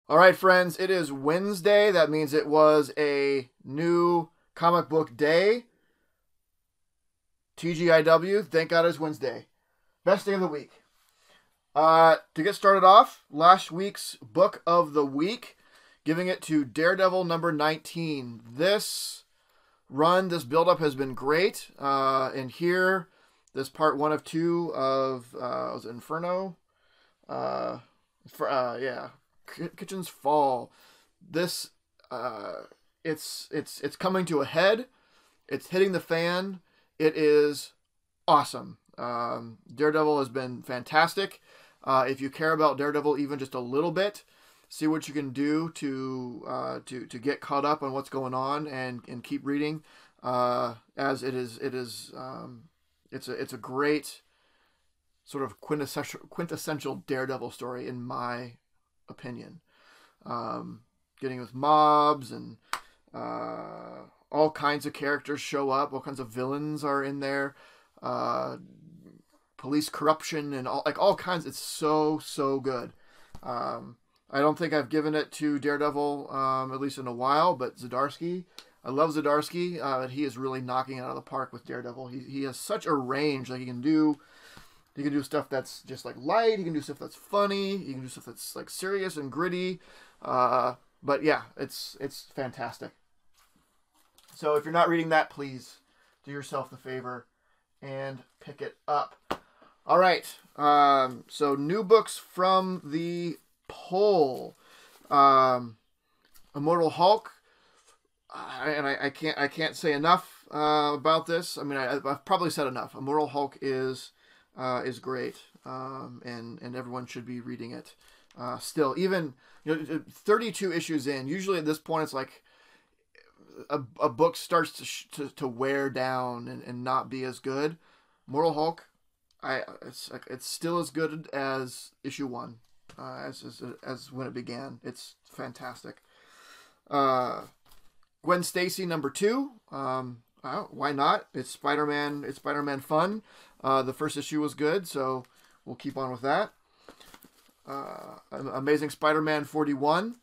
All right, friends, it is Wednesday. That means it was a new comic book day. TGIW, thank God it's Wednesday. Best day of the week. To get started off, last week's book of the week, giving it to Daredevil number 19. This run, this build-up has been great. And here, this part one of two of, was it Inferno? Yeah. Kitchen's Fall. This it's coming to a head. It's hitting the fan. It is awesome. Daredevil has been fantastic. If you care about Daredevil even just a little bit, see what you can do to get caught up on what's going on and keep reading. As it's a great sort of quintessential Daredevil story in my opinion. Getting with mobs and all kinds of characters show up. All kinds of villains are in there. Police corruption and all kinds. It's so good. I don't think I've given it to Daredevil at least in a while, but Zdarsky. I love Zdarsky. He is really knocking it out of the park with Daredevil. He has such a range. Like he can do stuff that's just like light. He can do stuff that's funny. He can do stuff that's like serious and gritty. But yeah, it's fantastic. So if you're not reading that, please do yourself the favor and pick it up. All right. So new books from the poll. Immortal Hulk. I can't say enough about this. I mean, I've probably said enough. Immortal Hulk is great, and everyone should be reading it. Still, even 32 issues in. Usually at this point, it's like a book starts to wear down and not be as good. Mortal Hulk, it's still as good as issue 1, as when it began. It's fantastic. Gwen Stacy number 2. Why not? It's Spider-Man. It's Spider-Man fun. The first issue was good, so we'll keep on with that. Amazing Spider-Man 41.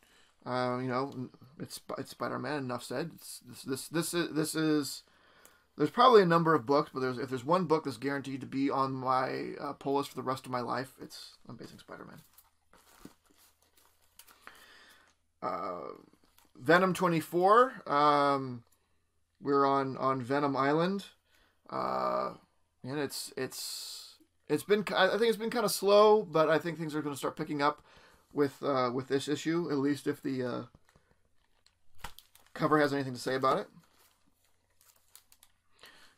It's Spider-Man. Enough said. This is. There's probably a number of books, but if there's one book that's guaranteed to be on my pull list for the rest of my life, it's Amazing Spider-Man. Venom 24. We're on Venom Island. And it's been, I think it's been kind of slow, but I think things are going to start picking up with this issue, at least if the cover has anything to say about it.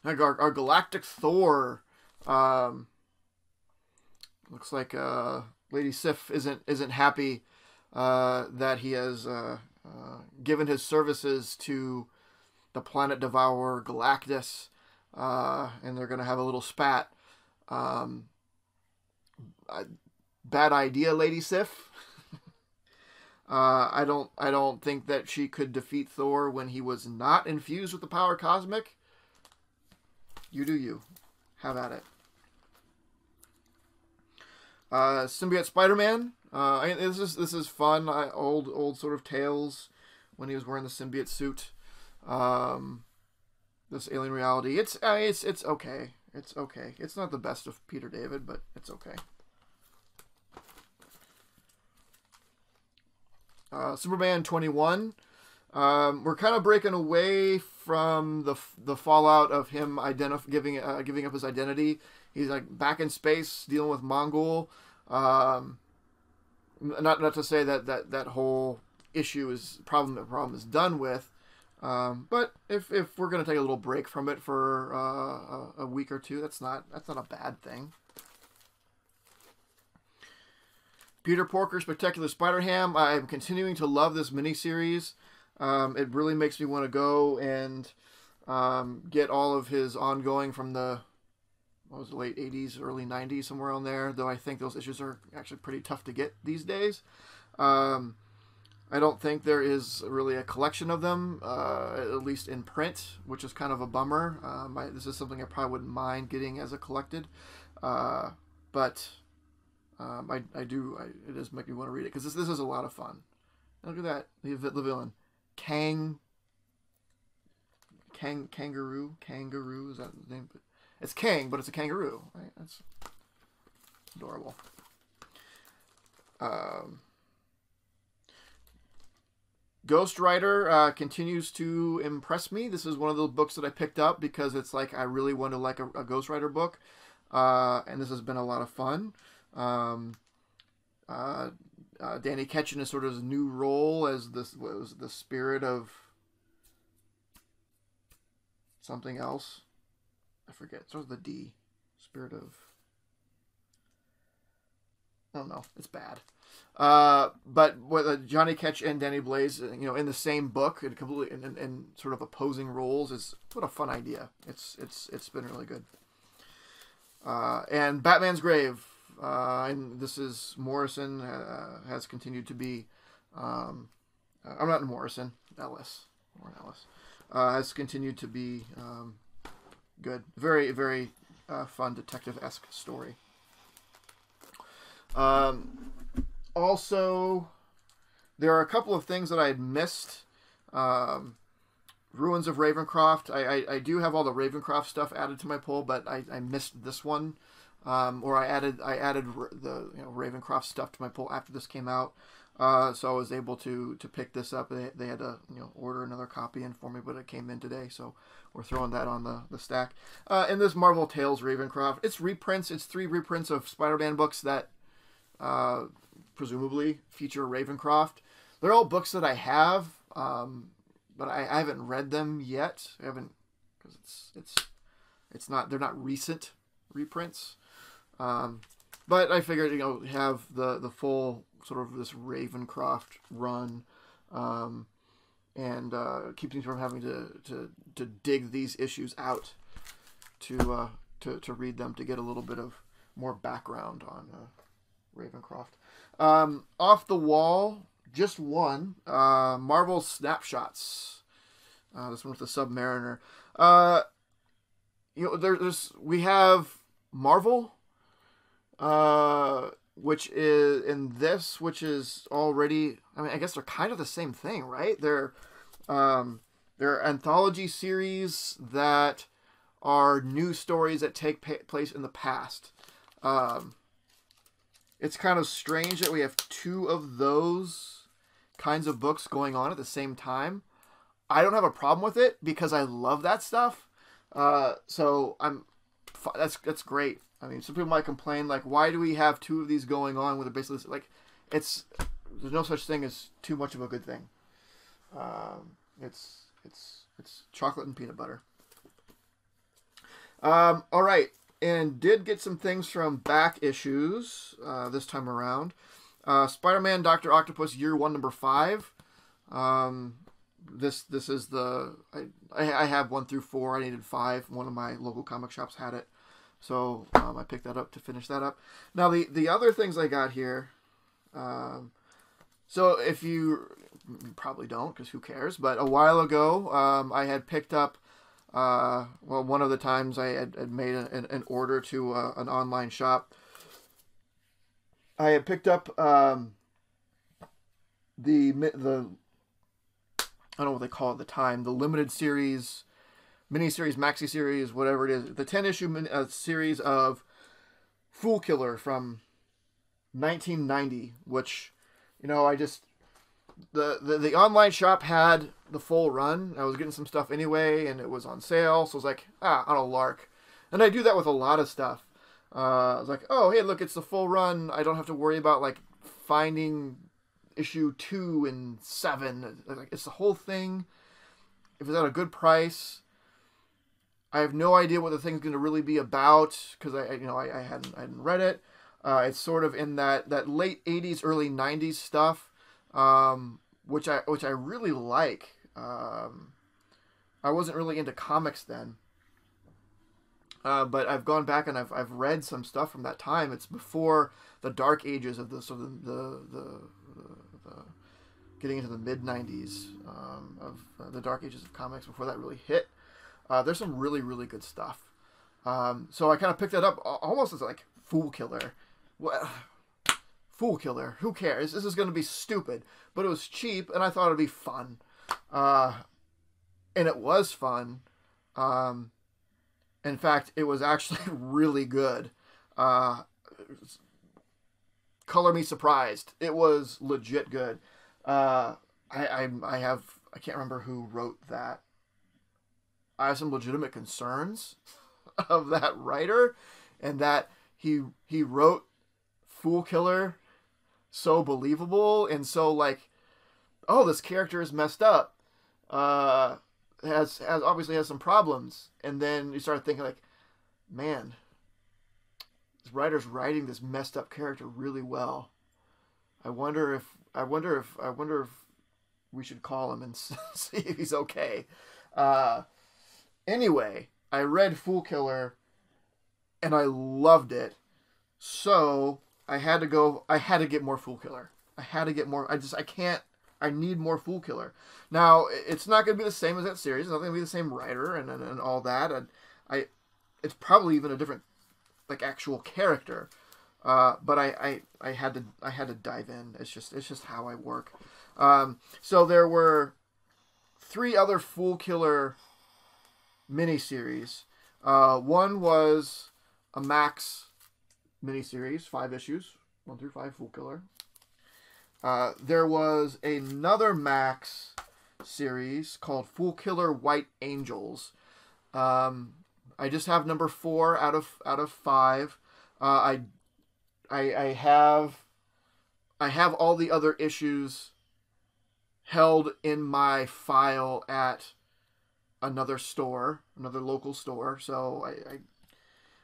Our Galactic Thor. Looks like Lady Sif isn't happy that he has given his services to the planet devourer Galactus, and they're going to have a little spat. Bad idea, Lady Sif. I don't think that she could defeat Thor when he was not infused with the power cosmic. You do you. Have at it. Symbiote Spider-Man. This is fun. Old sort of tales when he was wearing the symbiote suit. This alien reality. It's okay. It's okay. It's not the best of Peter David, but it's okay. Superman 21. We're kind of breaking away from the fallout of him giving up his identity. He's like back in space dealing with Mongol. Not to say that whole issue is problem is done with. But if we're gonna take a little break from it for a week or two, that's not a bad thing. Peter Porker's Spectacular Spider-Ham. I'm continuing to love this miniseries. It really makes me want to go and get all of his ongoing from the late 80s, early 90s, somewhere on there. Though I think those issues are actually pretty tough to get these days. I don't think there is really a collection of them, at least in print, which is kind of a bummer. This is something I probably wouldn't mind getting as a collected, but it does make me want to read it because this is a lot of fun. Look at that. The villain. Kangaroo. Is that the name? It's Kang, but it's a kangaroo. Right? That's adorable. Ghost Rider continues to impress me. This is one of those books that I picked up because it's like I really want to like a Ghost Rider book. And this has been a lot of fun. Danny Ketchen is sort of his new role as the spirit of something else. I forget. It starts with the D. Spirit of... I don't know. It's bad. But with Johnny Ketch and Danny Blaze, in the same book, and completely in sort of opposing roles, is what a fun idea. It's been really good. And Batman's Grave, and this is Morrison has continued to be. I'm not Morrison. Warren Ellis has continued to be good. Very, very fun detective-esque story. Also, there are a couple of things that I had missed. Ruins of Ravencroft. I do have all the Ravencroft stuff added to my poll, but I missed this one. Or I added the Ravencroft stuff to my poll after this came out. So I was able to pick this up. They had to order another copy in for me, but it came in today, so we're throwing that on the stack. And this Marvel Tales Ravencroft. It's reprints. It's 3 reprints of Spider-Man books that presumably feature Ravencroft. They're all books that I have, but I haven't read them yet. I haven't, because it's not, they're not recent reprints. But I figured have the full sort of this Ravencroft run, and keep things from having to dig these issues out to read them, to get a little bit of more background on Ravencroft. Off the wall, just one, Marvel Snapshots. This one with the Submariner. We have Marvel, which is in this, which is already, I guess they're kind of the same thing, right? They're anthology series that are new stories that take place in the past. It's kind of strange that we have 2 of those kinds of books going on at the same time. I don't have a problem with it because I love that stuff. So that's great. I mean, some people might complain, like, why do we have 2 of these going on with basically, like, there's no such thing as too much of a good thing. It's chocolate and peanut butter. All right. And did get some things from back issues this time around. Spider-Man Dr. Octopus Year 1 number 5. This is the... I have 1 through 4. I needed 5. One of my local comic shops had it. So I picked that up to finish that up. Now the other things I got here... so if you probably don't, because who cares? But a while ago, I had picked up... one of the times I had made an order to an online shop, I had picked up the I don't know what they call it at the time, the limited series, mini-series, maxi-series, whatever it is, the 10-issue series of Fool Killer from 1990, which, I just... The online shop had the full run. I was getting some stuff anyway, and it was on sale, so I was like, on a lark. And I do that with a lot of stuff. I was like, oh, hey, look, it's the full run. I don't have to worry about, like, finding issue 2 and 7. Like, it's the whole thing. If it's at a good price, I have no idea what the thing's going to really be about, because I hadn't read it. It's sort of in that late 80s, early 90s stuff. Which I really like. I wasn't really into comics then, but I've gone back and I've read some stuff from that time. It's before the dark ages of the getting into the mid 90s of the dark ages of comics. Before that really hit, there's some really, really good stuff. So I kind of picked that up almost as like Fool Killer. Fool Killer. Who cares? This is going to be stupid. But it was cheap, and I thought it'd be fun. And it was fun. In fact, it was actually really good. Color me surprised. It was legit good. I can't remember who wrote that. I have some legitimate concerns of that writer, and that he wrote Fool Killer so believable and so like, oh, this character is messed up. Has obviously has some problems, and then you start thinking like, man, this writer's writing this messed up character really well. I wonder if we should call him and see if he's okay. Anyway, I read Fool Killer, and I loved it. So I had to get more Fool Killer. I had to get more. I need more Fool Killer. Now, it's not going to be the same as that series. It's not going to be the same writer and all that. It's probably even a different, like, actual character. But I had to dive in. It's just how I work. So there were 3 other Fool Killer miniseries. One was a Max miniseries, 5 issues, 1 through 5, Fool Killer. There was another Max series called Fool Killer White Angels. I just have number 4 out of 5. I have all the other issues held in my file at another store, another local store. So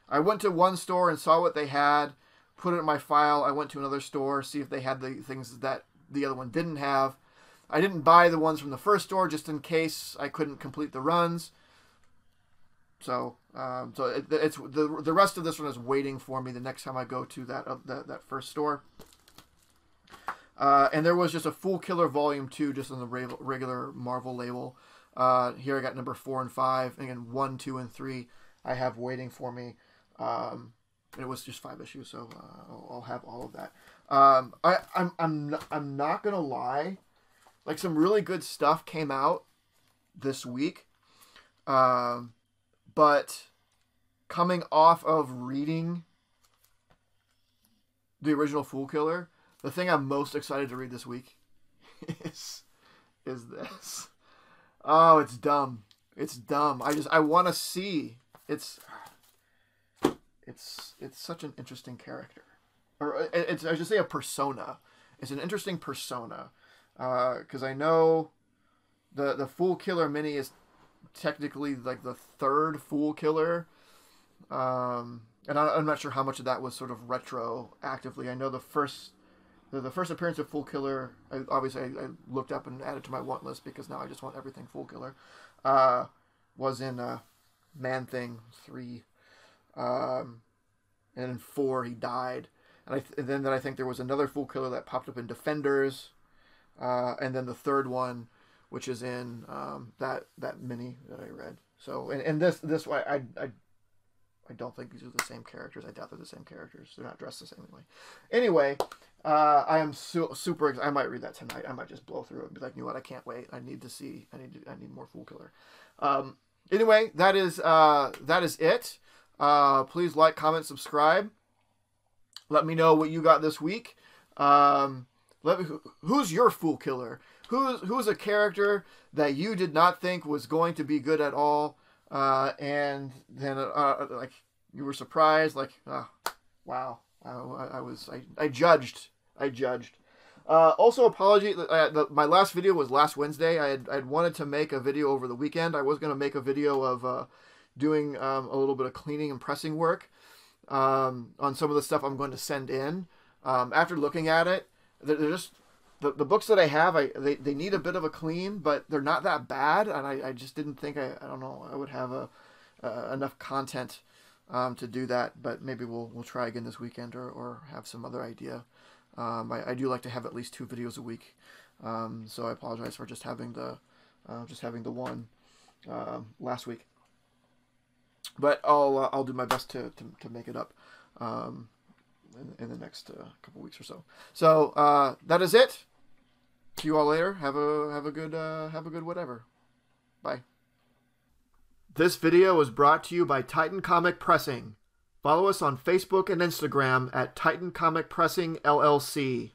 I went to one store and saw what they had, put it in my file. I went to another store, see if they had the things that the other one didn't have. I didn't buy the ones from the first store just in case I couldn't complete the runs. So it's the rest of this one is waiting for me the next time I go to that first store. And there was just a Fool Killer Volume 2 just on the regular Marvel label. Here I got number 4 and 5, and again 1, 2, and 3 I have waiting for me. It was just 5 issues, so I'll have all of that. I'm not gonna lie, like some really good stuff came out this week, but coming off of reading the original Fool Killer, the thing I'm most excited to read this week is this. Oh, it's dumb. It's dumb. I want to see. It's such an interesting character, or I should say a persona. It's an interesting persona, because I know the Fool Killer mini is technically like the 3rd Fool Killer, and I'm not sure how much of that was sort of retroactively. I know the first appearance of Fool Killer, I looked up and added to my want list because now I just want everything Fool Killer, was in Man Thing 3. And in 4 he died, and then I think there was another Fool Killer that popped up in Defenders, and then the 3rd one, which is in that mini that I read. So and this way I don't think these are the same characters. I doubt they're the same characters. They're not dressed the same way. Anyway, I am super. I might read that tonight. I might just blow through it and be like, you know what? I can't wait. I need to see. I need more Fool Killer. Anyway, that is it. Please like, comment, subscribe. Let me know what you got this week. Who's your Fool Killer? Who's a character that you did not think was going to be good at all, and then like you were surprised, like, oh, wow, I judged. Also, apology. My last video was last Wednesday. I'd wanted to make a video over the weekend. I was going to make a video of doing a little bit of cleaning and pressing work on some of the stuff I'm going to send in. After looking at it, they're just the books that I have. They need a bit of a clean, but they're not that bad. And I just didn't think I don't know, I would have enough content to do that. But maybe we'll try again this weekend or have some other idea. I do like to have at least 2 videos a week, so I apologize for just having the one last week. But I'll do my best to make it up in the next couple weeks or so. So that is it. See you all later. Have a good whatever. Bye. This video was brought to you by Titan Comic Pressing. Follow us on Facebook and Instagram at Titan Comic Pressing LLC.